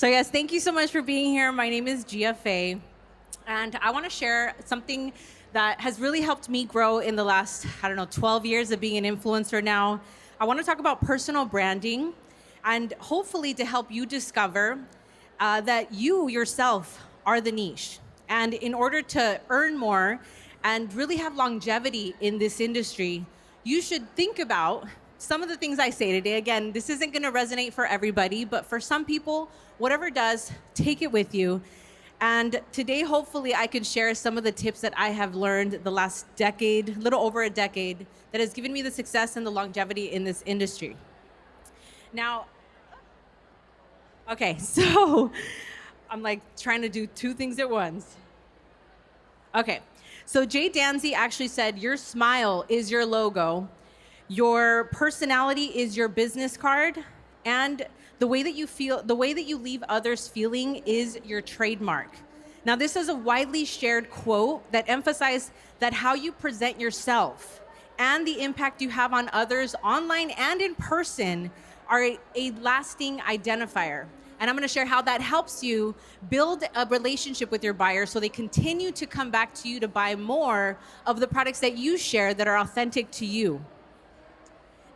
So yes, thank you so much for being here. My name is Gia Fey, and I want to share something that has really helped me grow in the last, 12 years of being an influencer now. I want to talk about personal branding and hopefully to help you discover that you yourself are the niche. And in order to earn more and really have longevity in this industry, you should think about some of the things I say today. Again, this isn't going to resonate for everybody, but for some people, whatever does, take it with you. And today, hopefully, I can share some of the tips that I have learned the last decade, little over a decade, that has given me the success and the longevity in this industry. Now, okay, so I'm like trying to do two things at once. Okay, so Jay Danzy actually said, your smile is your logo, your personality is your business card, and the way that you feel, the way that you leave others feeling is your trademark. Now, this is a widely shared quote that emphasizes that how you present yourself and the impact you have on others online and in person are a lasting identifier. And I'm going to share how that helps you build a relationship with your buyers so they continue to come back to you to buy more of the products that you share that are authentic to you.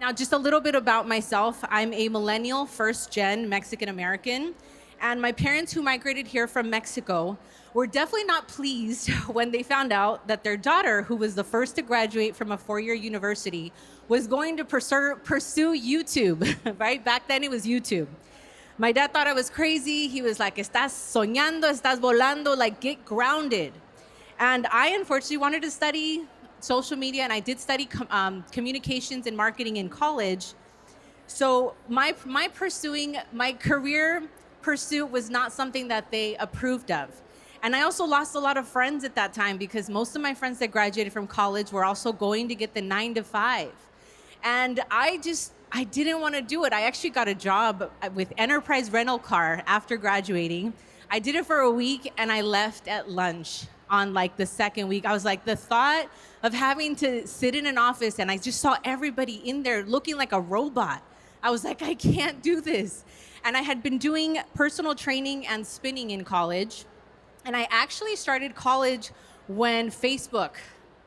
Now, just a little bit about myself. I'm a millennial, first-gen Mexican-American, and my parents who migrated here from Mexico were definitely not pleased when they found out that their daughter, who was the first to graduate from a four-year university, was going to pursue YouTube, right? Back then it was YouTube. My dad thought I was crazy. He was like, estás soñando, estás volando, like get grounded. And I unfortunately wanted to study social media, and I did study communications and marketing in college. So my career pursuit was not something that they approved of. And I also lost a lot of friends at that time because most of my friends that graduated from college were also going to get the 9-to-5. And I didn't want to do it. I actually got a job with Enterprise Rental Car after graduating. I did it for a week and I left at lunch on like the second week. I was like, the thought of having to sit in an office and I just saw everybody in there looking like a robot. I was like, I can't do this. And I had been doing personal training and spinning in college. And I actually started college when Facebook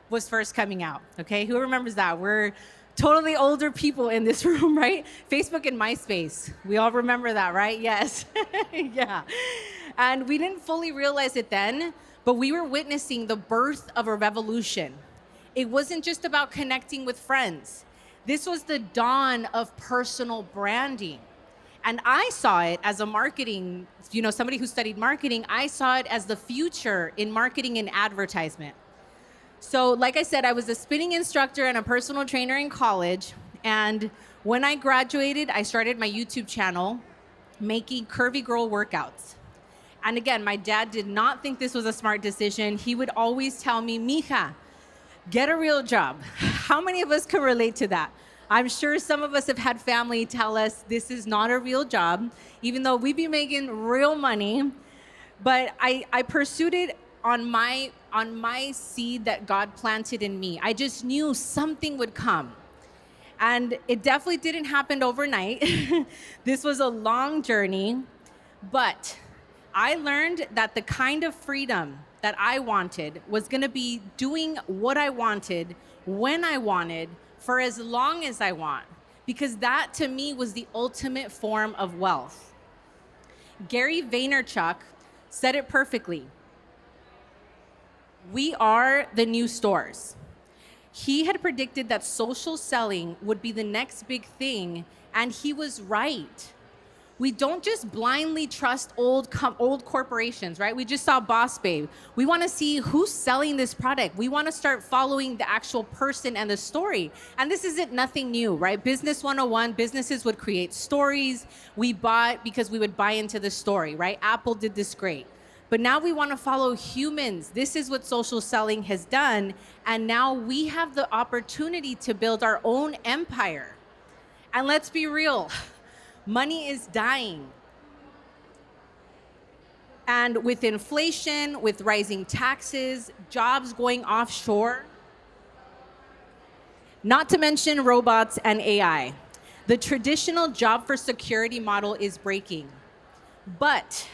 was first coming out. Okay, who remembers that? We're totally older people in this room, right? Facebook and MySpace. We all remember that, right? Yes. Yeah. And we didn't fully realize it then, but we were witnessing the birth of a revolution. It wasn't just about connecting with friends. This was the dawn of personal branding. And I saw it as a marketing, somebody who studied marketing, I saw it as the future in marketing and advertisement. So like I said, I was a spinning instructor and a personal trainer in college. And when I graduated, I started my YouTube channel making curvy girl workouts. And again, my dad did not think this was a smart decision. He would always tell me, mija, get a real job. How many of us can relate to that? I'm sure some of us have had family tell us this is not a real job, even though we'd be making real money. But I pursued it on my seed that God planted in me. I just knew something would come. And it definitely didn't happen overnight. This was a long journey, but I learned that the kind of freedom that I wanted was going to be doing what I wanted, when I wanted, for as long as I want, because that to me was the ultimate form of wealth. Gary Vaynerchuk said it perfectly. We are the new stores. He had predicted that social selling would be the next big thing, and he was right. We don't just blindly trust old corporations, right? We just saw Boss Babe. We want to see who's selling this product. We want to start following the actual person and the story. And this isn't nothing new, right? Business 101, businesses would create stories. We bought because we would buy into the story, right? Apple did this great. But now we want to follow humans. This is what social selling has done. And now we have the opportunity to build our own empire. And let's be real. Money is dying. And with inflation, with rising taxes, jobs going offshore, not to mention robots and AI, the traditional job for security model is breaking. But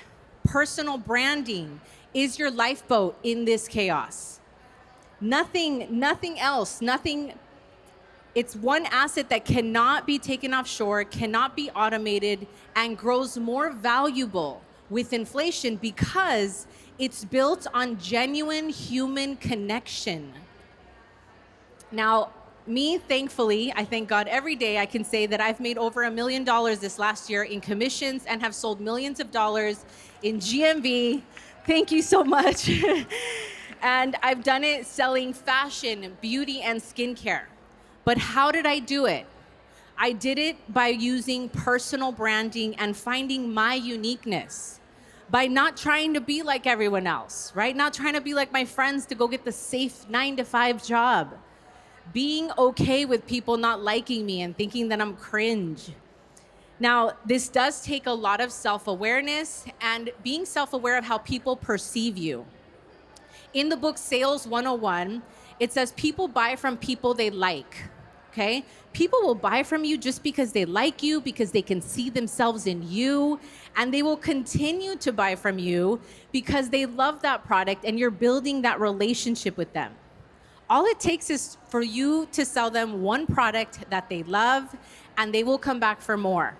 personal branding is your lifeboat in this chaos. Nothing else, it's one asset that cannot be taken offshore, cannot be automated, and grows more valuable with inflation because it's built on genuine human connection. Now, me, thankfully, I thank God every day I can say that I've made over $1 million this last year in commissions and have sold millions of dollars in GMV. Thank you so much. And I've done it selling fashion, beauty, and skincare. But how did I do it? I did it by using personal branding and finding my uniqueness. By not trying to be like everyone else, right? Not trying to be like my friends to go get the safe 9-to-5 job. Being okay with people not liking me and thinking that I'm cringe. Now, this does take a lot of self-awareness and being self-aware of how people perceive you. In the book Sales 101, it says people buy from people they like, okay? People will buy from you just because they like you, because they can see themselves in you, and they will continue to buy from you because they love that product and you're building that relationship with them. All it takes is for you to sell them one product that they love, and they will come back for more.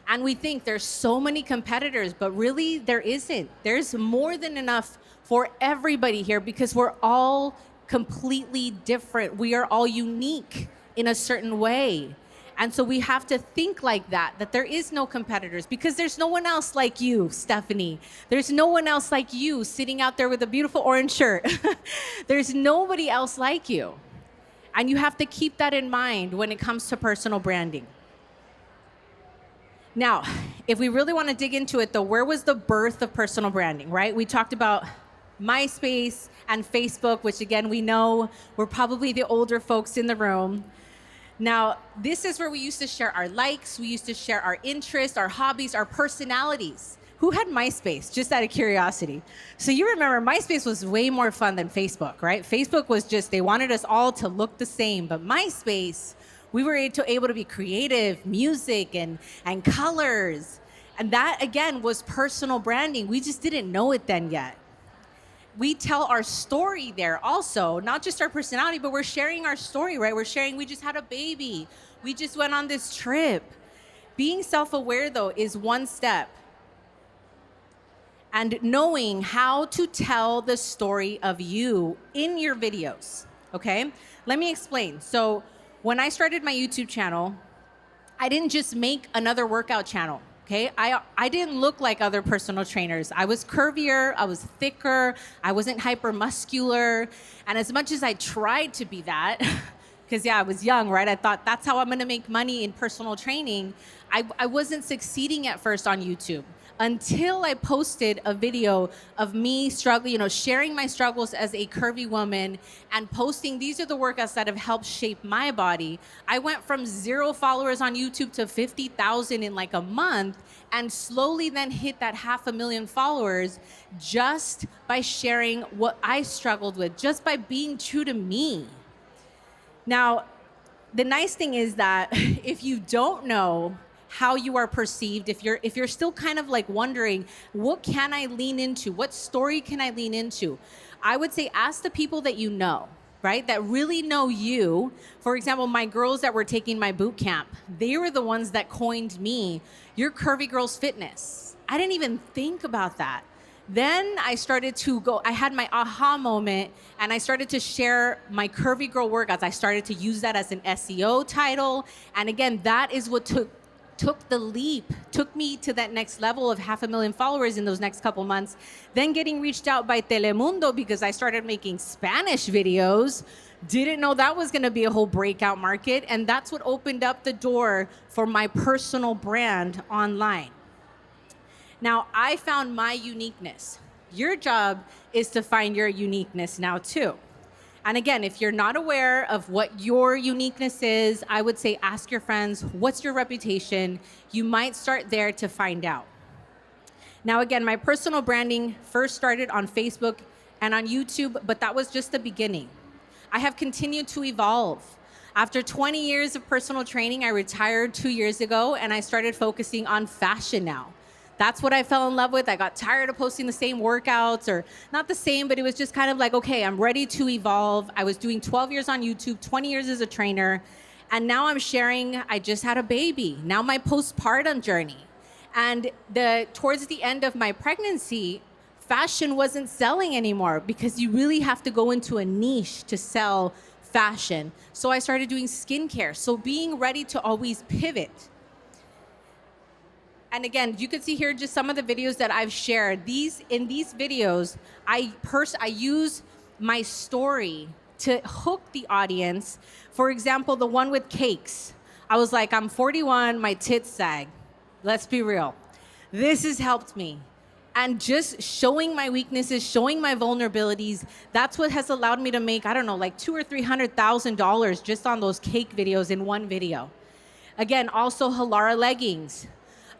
And we think there's so many competitors, but really there isn't. There's more than enough for everybody here because we're all completely different. We are all unique in a certain way. And so we have to think like that there is no competitors because there's no one else like you, Stephanie. There's no one else like you sitting out there with a beautiful orange shirt. There's nobody else like you. And you have to keep that in mind when it comes to personal branding. Now, if we really want to dig into it though, where was the birth of personal branding, right? We talked about MySpace and Facebook, which again, we know we're probably the older folks in the room. Now, this is where we used to share our likes, we used to share our interests, our hobbies, our personalities. Who had MySpace, just out of curiosity? So you remember MySpace was way more fun than Facebook, right? Facebook was just, they wanted us all to look the same, but MySpace, we were able to be creative, music and colors. And that, again, was personal branding. We just didn't know it then yet. We tell our story there also, not just our personality, but we're sharing our story, right? We're sharing, we just had a baby. We just went on this trip. Being self-aware, though, is one step. And knowing how to tell the story of you in your videos, okay? Let me explain. So when I started my YouTube channel, I didn't just make another workout channel. Okay, I didn't look like other personal trainers. I was curvier, I was thicker, I wasn't hypermuscular. And as much as I tried to be that, because I was young, right? I thought that's how I'm gonna make money in personal training. I wasn't succeeding at first on YouTube until I posted a video of me struggling, sharing my struggles as a curvy woman and posting, these are the workouts that have helped shape my body. I went from 0 followers on YouTube to 50,000 in like a month and slowly then hit that 500,000 followers just by sharing what I struggled with, just by being true to me. Now, the nice thing is that if you don't know how you are perceived, if you're still kind of like wondering, what can I lean into? What story can I lean into? I would say ask the people that you know, right? That really know you. For example, my girls that were taking my boot camp, they were the ones that coined me, "You're Curvy Girls Fitness." I didn't even think about that. Then I started to I had my aha moment and I started to share my curvy girl workouts. I started to use that as an SEO title. And again, that is what took the leap, took me to that next level of 500,000 followers in those next couple months. Then getting reached out by Telemundo because I started making Spanish videos. Didn't know that was gonna be a whole breakout market. And that's what opened up the door for my personal brand online. Now, I found my uniqueness. Your job is to find your uniqueness now too. And again, if you're not aware of what your uniqueness is, I would say ask your friends, what's your reputation? You might start there to find out. Now again, my personal branding first started on Facebook and on YouTube, but that was just the beginning. I have continued to evolve. After 20 years of personal training, I retired 2 years ago and I started focusing on fashion now. That's what I fell in love with. I got tired of posting the same workouts, or not the same, but it was just kind of like, okay, I'm ready to evolve. I was doing 12 years on YouTube, 20 years as a trainer, and now I'm sharing, I just had a baby. Now my postpartum journey. And towards the end of my pregnancy, fashion wasn't selling anymore because you really have to go into a niche to sell fashion. So I started doing skincare. So being ready to always pivot. And again, you can see here just some of the videos that I've shared. In these videos, I use my story to hook the audience. For example, the one with cakes. I was like, I'm 41, my tits sag. Let's be real. This has helped me. And just showing my weaknesses, showing my vulnerabilities, that's what has allowed me to make, I don't know, like $200,000 or $300,000 just on those cake videos in one video. Again, also Halara leggings.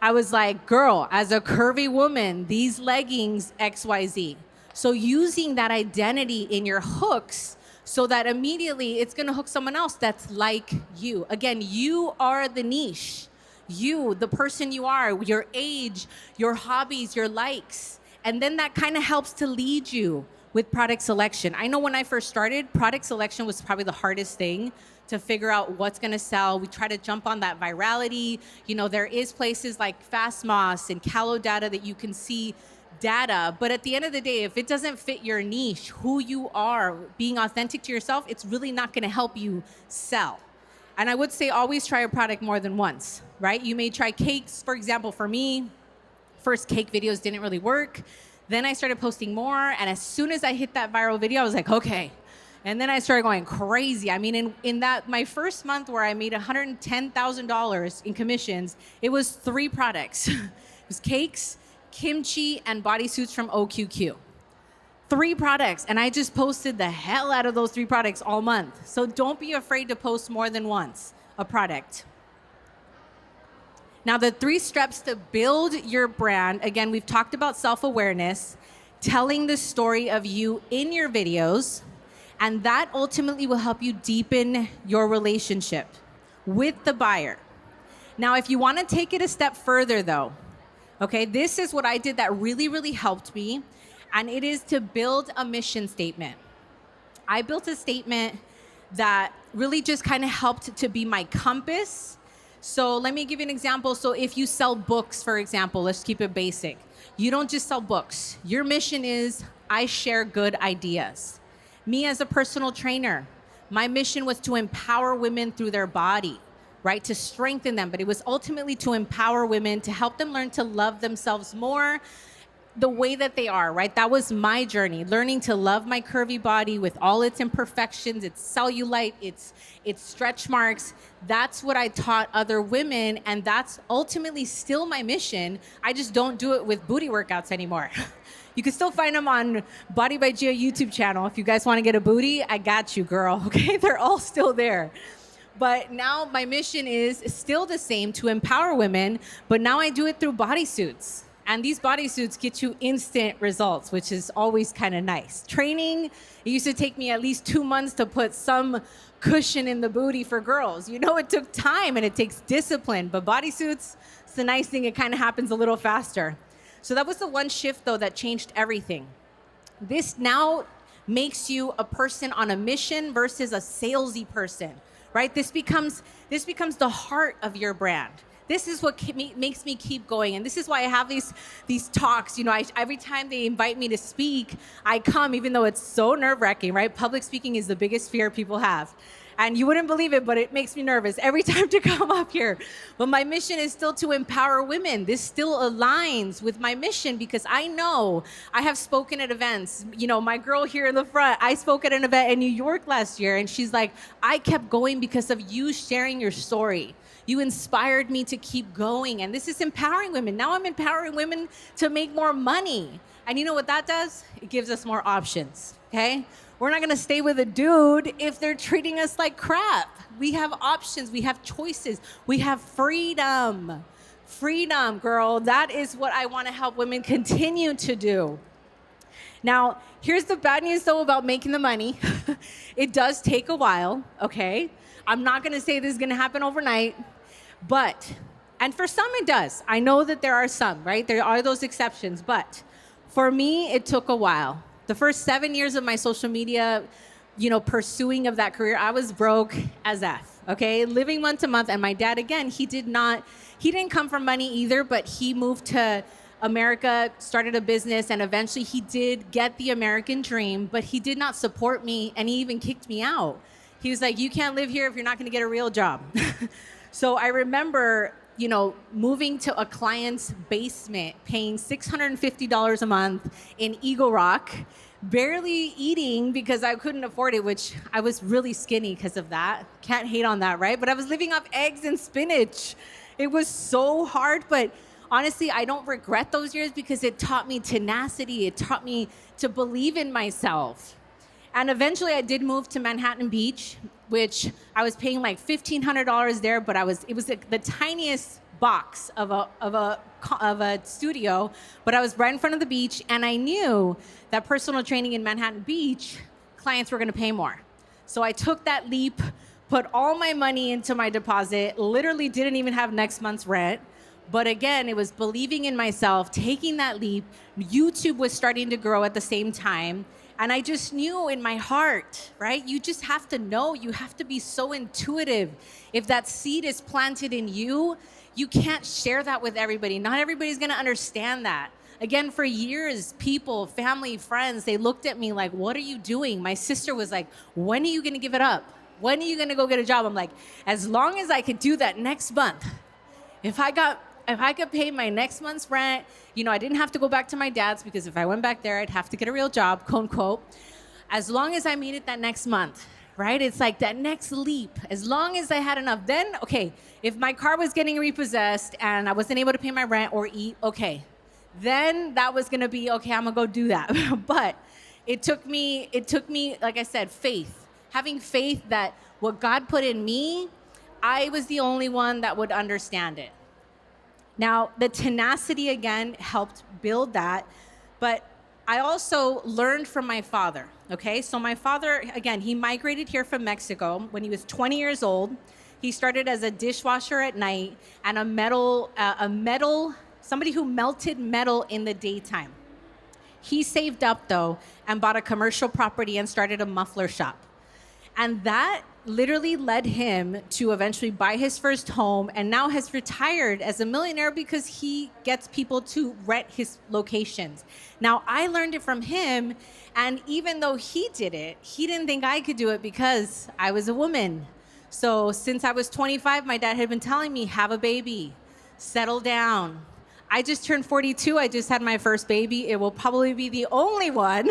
I was like, girl, as a curvy woman, these leggings, XYZ. So using that identity in your hooks so that immediately it's gonna hook someone else that's like you. Again, you are the niche. You, the person you are, your age, your hobbies, your likes. And then that kind of helps to lead you with product selection. I know when I first started, product selection was probably the hardest thing to figure out what's gonna sell. We try to jump on that virality. You know, there is places like Fastmoss and Callow Data that you can see data, but at the end of the day, if it doesn't fit your niche, who you are, being authentic to yourself, it's really not gonna help you sell. And I would say always try a product more than once, right? You may try cakes, for example, for me, first cake videos didn't really work. Then I started posting more, and as soon as I hit that viral video, I was like, okay. And then I started going crazy. I mean, in that my first month where I made $110,000 in commissions, it was 3 products. It was cakes, kimchi, and bodysuits from OQQ. 3 products, and I just posted the hell out of those 3 products all month. So don't be afraid to post more than once a product. Now, the 3 steps to build your brand, again, we've talked about self-awareness, telling the story of you in your videos, and that ultimately will help you deepen your relationship with the buyer. Now, if you want to take it a step further though, okay, this is what I did that really, really helped me, and it is to build a mission statement. I built a statement that really just kind of helped to be my compass. So let me give you an example. So if you sell books, for example, let's keep it basic. You don't just sell books. Your mission is, I share good ideas. Me as a personal trainer, my mission was to empower women through their body, right? To strengthen them, but it was ultimately to empower women, to help them learn to love themselves more, the way that they are, right? That was my journey, learning to love my curvy body with all its imperfections, its cellulite, its stretch marks. That's what I taught other women, and that's ultimately still my mission. I just don't do it with booty workouts anymore. You can still find them on Body by Gia YouTube channel. If you guys want to get a booty, I got you, girl, okay? They're all still there. But now my mission is still the same, to empower women, but now I do it through bodysuits. And these bodysuits get you instant results, which is always kind of nice. Training, it used to take me at least 2 months to put some cushion in the booty for girls. You know, it took time and it takes discipline, but bodysuits, it's the nice thing, it kind of happens a little faster. So that was the one shift though that changed everything. This now makes you a person on a mission versus a salesy person, right? This becomes the heart of your brand. This is what makes me keep going. And this is why I have these talks. You know, every time they invite me to speak, I come, even though it's so nerve-wracking, right? Public speaking is the biggest fear people have. And you wouldn't believe it, but it makes me nervous every time to come up here. But my mission is still to empower women. This still aligns with my mission because I know I have spoken at events. You know, my girl here in the front, I spoke at an event in New York last year, and she's like, I kept going because of you sharing your story. You inspired me to keep going. And this is empowering women. Now I'm empowering women to make more money. And you know what that does? It gives us more options, okay? We're not gonna stay with a dude if they're treating us like crap. We have options, we have choices, we have freedom. Freedom, girl, that is what I wanna help women continue to do. Now, here's the bad news though about making the money. It does take a while, okay? I'm not gonna say this is gonna happen overnight, but And for some, it does. I know that there are some, right? There are those exceptions. But for me, it took a while. The first 7 years of my social media, pursuing of that career, I was broke as F, okay? Living month to month. And my dad, again, he didn't come from money either, but he moved to America, started a business, and eventually he did get the American dream, but he did not support me, and he even kicked me out. He was like, you can't live here if you're not gonna get a real job. So I remember, moving to a client's basement, paying $650 a month in Eagle Rock, barely eating because I couldn't afford it, which I was really skinny because of that. Can't hate on that, right? But I was living off eggs and spinach. It was so hard, but honestly, I don't regret those years because it taught me tenacity. It taught me to believe in myself. And eventually I did move to Manhattan Beach, which I was paying like $1,500 there, but it was like the tiniest box of a studio, but I was right in front of the beach, and I knew that personal training in Manhattan Beach, clients were gonna pay more. So I took that leap, put all my money into my deposit, literally didn't even have next month's rent. But again, it was believing in myself, taking that leap. YouTube was starting to grow at the same time. And I just knew in my heart, right? You just have to know, you have to be so intuitive. If that seed is planted in you, you can't share that with everybody. Not everybody's gonna understand that. Again, for years, people, family, friends, they looked at me like, what are you doing? My sister was like, when are you gonna give it up? When are you gonna go get a job? I'm like, as long as I could do that next month, if I could pay my next month's rent, I didn't have to go back to my dad's, because if I went back there, I'd have to get a real job, quote unquote. As long as I made it that next month, right? It's like that next leap. As long as I had enough, then, okay, if my car was getting repossessed and I wasn't able to pay my rent or eat, okay, then that was gonna be, okay, I'm gonna go do that. But it took me, like I said, faith. Having faith that what God put in me, I was the only one that would understand it. Now, the tenacity, again, helped build that, but I also learned from my father, okay? So my father, again, he migrated here from Mexico when he was 20 years old. He started as a dishwasher at night and somebody who melted metal in the daytime. He saved up, though, and bought a commercial property and started a muffler shop. And that literally led him to eventually buy his first home, and now has retired as a millionaire because he gets people to rent his locations. Now, I learned it from him, and even though he did it, he didn't think I could do it because I was a woman. So since I was 25, my dad had been telling me, have a baby, settle down. I just turned 42. I just had my first baby. It will probably be the only one.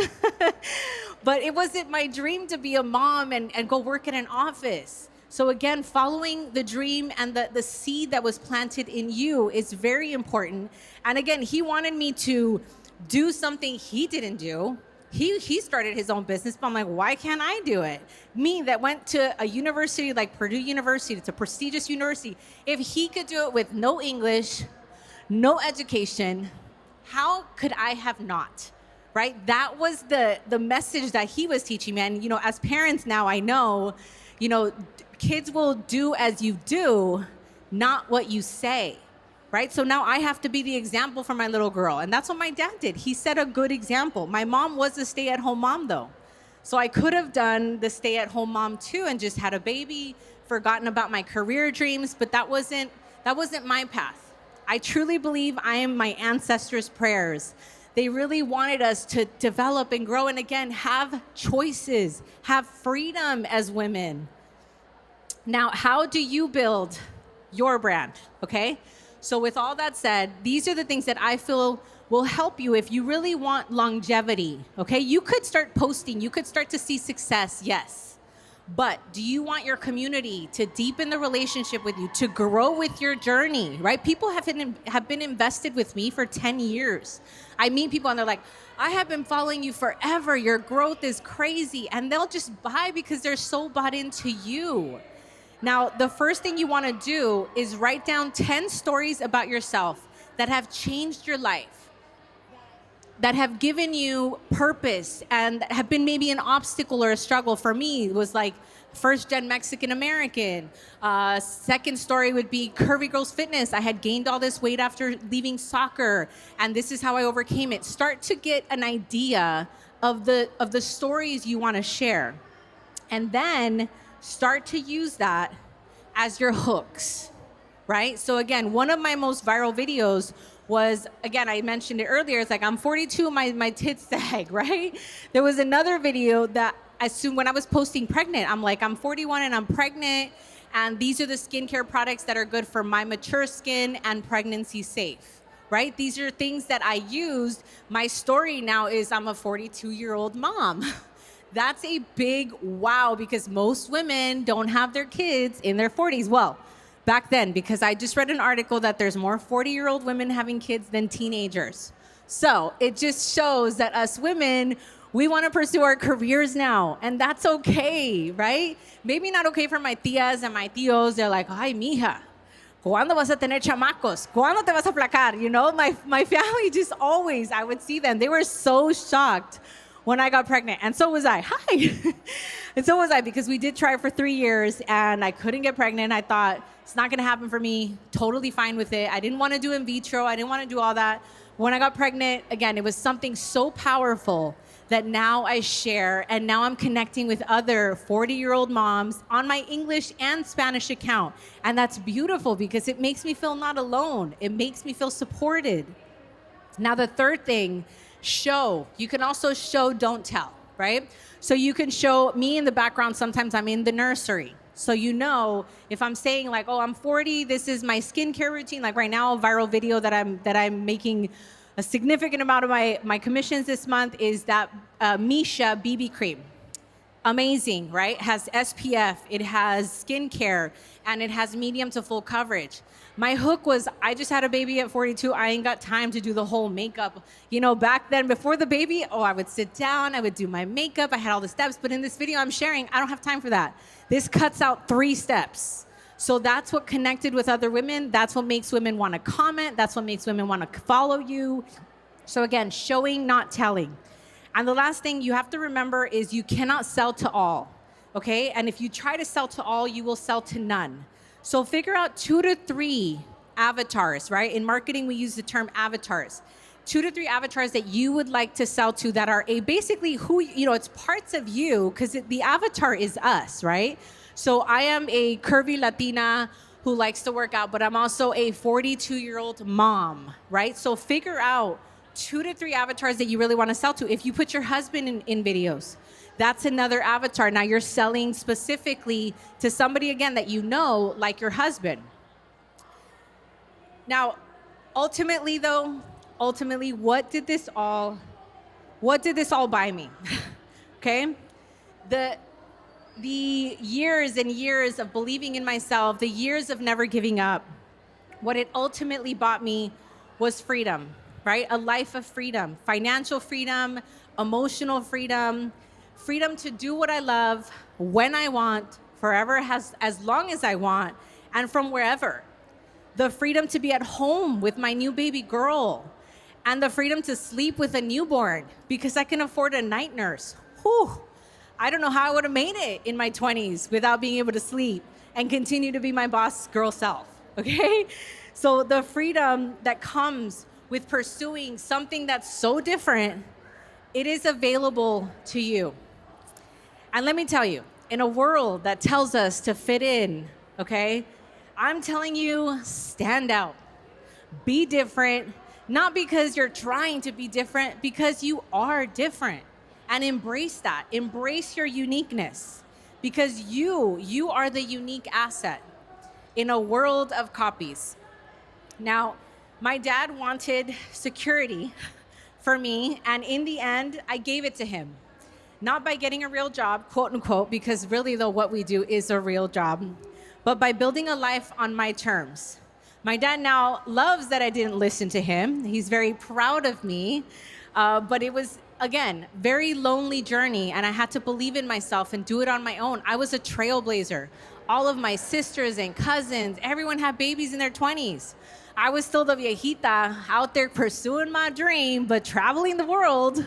But it wasn't my dream to be a mom and go work in an office. So again, following the dream and the seed that was planted in you is very important. And again, he wanted me to do something he didn't do. He started his own business, but I'm like, why can't I do it? Me that went to a university like Purdue University, it's a prestigious university. If he could do it with no English, no education, how could I have not? Right? That was the message that he was teaching me. And, as parents now, I know, kids will do as you do, not what you say, right? So now I have to be the example for my little girl. And that's what my dad did. He set a good example. My mom was a stay-at-home mom, though. So I could have done the stay-at-home mom, too, and just had a baby, forgotten about my career dreams, but that wasn't my path. I truly believe I am my ancestors' prayers. They really wanted us to develop and grow, and again, have choices, have freedom as women. Now, how do you build your brand, okay? So with all that said, these are the things that I feel will help you if you really want longevity, okay? You could start posting, you could start to see success, yes. But do you want your community to deepen the relationship with you, to grow with your journey, right? People have been invested with me for 10 years. I meet people and they're like, I have been following you forever. Your growth is crazy. And they'll just buy because they're so bought into you. Now, the first thing you want to do is write down 10 stories about yourself that have changed your life. that have given you purpose and have been maybe an obstacle or a struggle. For me, it was like first gen Mexican American. Second story would be Curvy Girls Fitness. I had gained all this weight after leaving soccer, and this is how I overcame it. Start to get an idea of the stories you want to share, and then start to use that as your hooks, right? So again, one of my most viral videos was, again, I mentioned it earlier, it's like, I'm 42, my tits sag, right? There was another video that as soon when I was posting pregnant, I'm like, I'm 41 and I'm pregnant, and these are the skincare products that are good for my mature skin and pregnancy safe, right? These are things that I used. My story now is I'm a 42-year-old mom. That's a big wow, because most women don't have their kids in their 40s. Well, back then, because I just read an article that there's more 40-year-old women having kids than teenagers. So it just shows that us women, we want to pursue our careers now, and that's okay, right? Maybe not okay for my tías and my tíos. They're like, ay, mija, ¿cuándo vas a tener chamacos? ¿Cuándo te vas a aplacar? You know, my family just always, I would see them. They were so shocked when I got pregnant, and so was I. Hi. And so was I, because we did try for 3 years, and I couldn't get pregnant. I thought, it's not gonna happen for me. Totally fine with it. I didn't wanna do in vitro. I didn't wanna do all that. When I got pregnant, again, it was something so powerful that now I share, and now I'm connecting with other 40-year-old moms on my English and Spanish account. And that's beautiful, because it makes me feel not alone. It makes me feel supported. Now, the third thing, show. You can also show, don't tell, right? So you can show me in the background. Sometimes I'm in the nursery. So you know, if I'm saying like, oh, I'm 40, this is my skincare routine. Like right now, a viral video that I'm making a significant amount of my commissions this month is that Misha BB cream. Amazing, right? It has SPF, it has skincare, and it has medium to full coverage. My hook was, I just had a baby at 42. I ain't got time to do the whole makeup. You know, back then, before the baby, I would sit down, I would do my makeup, I had all the steps, but in this video I'm sharing, I don't have time for that. This cuts out 3 steps. So that's what connected with other women. That's what makes women want to comment. That's what makes women want to follow you. So again, showing, not telling. And the last thing you have to remember is you cannot sell to all, okay? And if you try to sell to all, you will sell to none. So figure out 2 to 3 avatars, right? In marketing, we use the term avatars. 2 to 3 avatars that you would like to sell to that are basically who, it's parts of you, because the avatar is us, right? So I am a curvy Latina who likes to work out, but I'm also a 42-year-old mom, right? So figure out 2 to 3 avatars that you really want to sell to. If you put your husband in videos, that's another avatar. Now you're selling specifically to somebody, again, that you know, like your husband. Now, ultimately, what did this all buy me? Okay? The years and years of believing in myself, the years of never giving up, what it ultimately bought me was freedom, right? A life of freedom, financial freedom, emotional freedom, freedom to do what I love, when I want, forever, as long as I want, and from wherever. The freedom to be at home with my new baby girl, and the freedom to sleep with a newborn because I can afford a night nurse. Whew. I don't know how I would have made it in my 20s without being able to sleep and continue to be my boss girl self, okay? So the freedom that comes with pursuing something that's so different, it is available to you. And let me tell you, in a world that tells us to fit in, okay, I'm telling you, stand out. Be different, not because you're trying to be different, because you are different. And embrace that. Embrace your uniqueness, because you are the unique asset in a world of copies. Now, my dad wanted security for me, and in the end, I gave it to him. Not by getting a real job, quote unquote, because really though what we do is a real job, but by building a life on my terms. My dad now loves that I didn't listen to him. He's very proud of me, but it was, again, very lonely journey, and I had to believe in myself and do it on my own. I was a trailblazer. All of my sisters and cousins, everyone had babies in their 20s. I was still the viejita out there pursuing my dream, but traveling the world,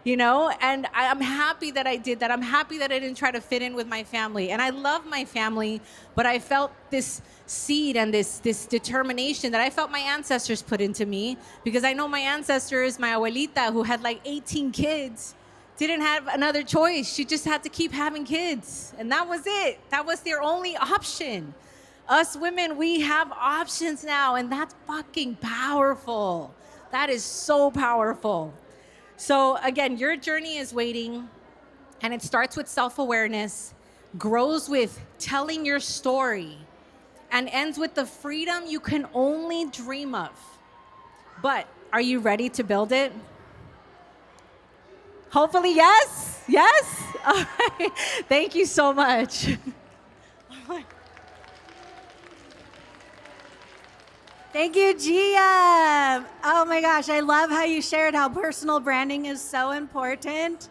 and I'm happy that I did that. I'm happy that I didn't try to fit in with my family. And I love my family, but I felt this seed and this determination that I felt my ancestors put into me, because I know my ancestors, my abuelita, who had like 18 kids, didn't have another choice. She just had to keep having kids. And that was it. That was their only option. Us women, we have options now, and that's fucking powerful. That is so powerful. So again, your journey is waiting, and it starts with self-awareness, grows with telling your story, and ends with the freedom you can only dream of. But are you ready to build it? Hopefully, yes. Yes? All right. Thank you so much. Thank you, Gia. Oh my gosh, I love how you shared how personal branding is so important.